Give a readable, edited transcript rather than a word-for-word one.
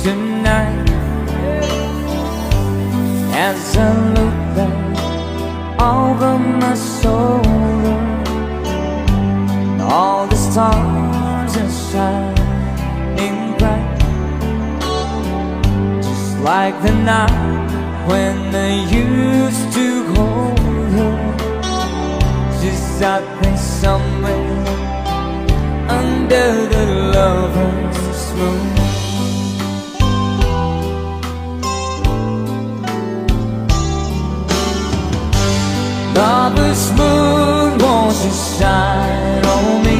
tonight. As I look back over my shoulder, all the stars are shining bright, just like the night when I used to hold her. She's out there somewhere under the lover's room. Lover's moon, won't you shine on me?